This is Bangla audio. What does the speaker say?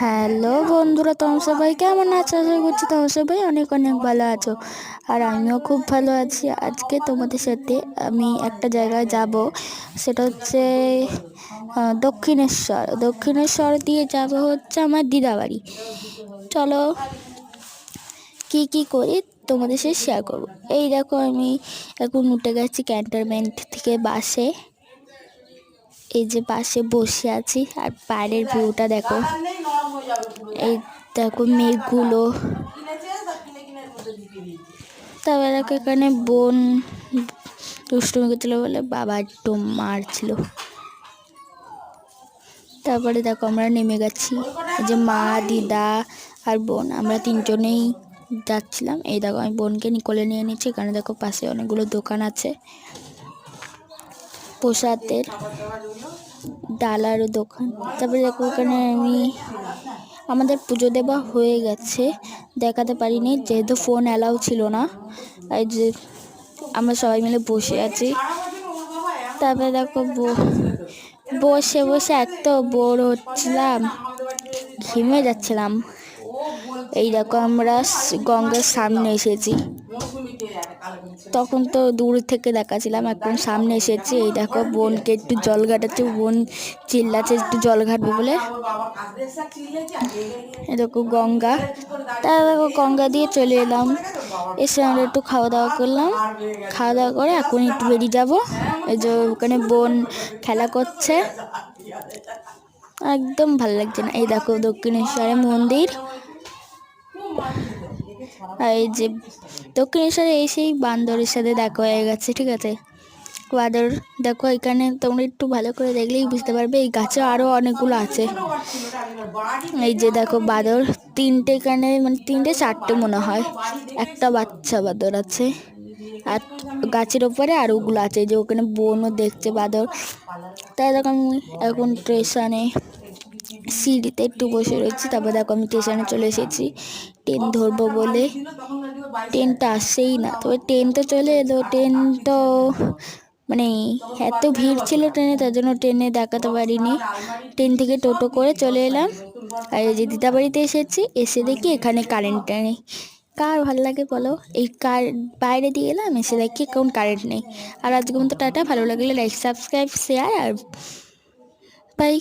হ্যালো বন্ধুরা, তোমরা সবাই কেমন আছো? আশা করছি তোমরা সবাই অনেক অনেক ভালো আছো, আর আমিও খুব ভালো আছি। আজকে তোমাদের সাথে আমি একটা জায়গায় যাব, সেটা হচ্ছে দক্ষিণেশ্বর। দক্ষিণেশ্বর দিয়ে যাব হচ্ছে আমার দিদাবাড়ি। চলো কি কি করি তোমাদের সাথে শেয়ার করবো। এই দেখো, আমি এখন উঠে গেছি ক্যান্টনমেন্ট থেকে বাসে। এই যে বাসে বসে আছি, আর বাইরের ভিউটা দেখো। এই দেখো মেঘগুলো। তারপর দেখো এখানে বোন দুষ্টুমি করছিল বলে বাবা একটু মারছিল। তারপরে দেখো আমরা নেমে গেছি। এই যে মা, দিদা আর বোন, আমরা তিনজনেই যাচ্ছিলাম। এই দেখো আমি বোনকে কোলে নিয়ে নিচ্ছি। এখানে দেখো পাশে অনেকগুলো দোকান আছে, প্রসাদের ডালারও দোকান। তারপরে দেখো এখানে আমাদের পুজো দেওয়া হয়ে গেছে, দেখাতে পারিনি যেহেতু ফোন অ্যালাউ ছিল না। এই যে আমরা সবাই মিলে বসে আছি। তারপরে দেখো বসে বসে এত বোর হচ্ছিলাম, ঘেমে যাচ্ছিলাম। এই দেখো আমরা গঙ্গার সামনে এসেছি। তখন তো দূর থেকে দেখাছিলাম, এখন সামনে এসেছি। এই দেখো বোনকে একটু জল ঘাটাচ্ছে, বোন চিল্লাচ্ছে একটু জল ঘাটবে বলে। এই দেখো গঙ্গা। তার দেখো গঙ্গা দিয়ে চলে এলাম। এসে আমরা একটু খাওয়া দাওয়া করলাম। খাওয়া দাওয়া করে এখন একটু বেরিয়ে যাবো। এই যে ওখানে বোন খেলা করছে, একদম ভালো লাগছে না। এই দেখো দক্ষিণেশ্বরের মন্দির। আর এই যে দক্ষিণেশ্বরে এসেই বান্দরের সাথে দেখা হয়ে গেছে, ঠিক আছে। বাঁদর দেখো এখানে, তোমরা একটু ভালো করে দেখলেই বুঝতে পারবে, এই গাছে আরো অনেকগুলো আছে। এই যে দেখো বাঁদর তিনটে, এখানে মানে তিনটে চারটে মনে হয়। একটা বাচ্চা বাঁদর আছে, আর গাছের ওপরে আর ওগুলো আছে। যে ওখানে বোনও দেখছে বাঁদর। তাই দেখো আমি এখন স্টেশনে সিঁড়িতে একটু বসে রয়েছি। তারপর দেখো আমি স্টেশনে চলে এসেছি ট্রেন ধরবো বলে। ট্রেনটা আসছেই না, তবে ট্রেন তো চলে এলো। ট্রেন তো মানে এত ভিড় ছিল ট্রেনে, তার জন্য ট্রেনে দেখাতে পারিনি। ট্রেন থেকে টোটো করে চলে এলাম। আর এই যে দিদাবাড়িতে এসেছি, এসে দেখি এখানে কারেন্ট নেই। কার ভালো লাগে বলো? এই বাইরে দিয়ে এলাম, এসে দেখি কোন কারেন্ট নেই। আর আজকে মতো টাটা, ভালো লাগলে লাইক, সাবস্ক্রাইব, শেয়ার আর বাই।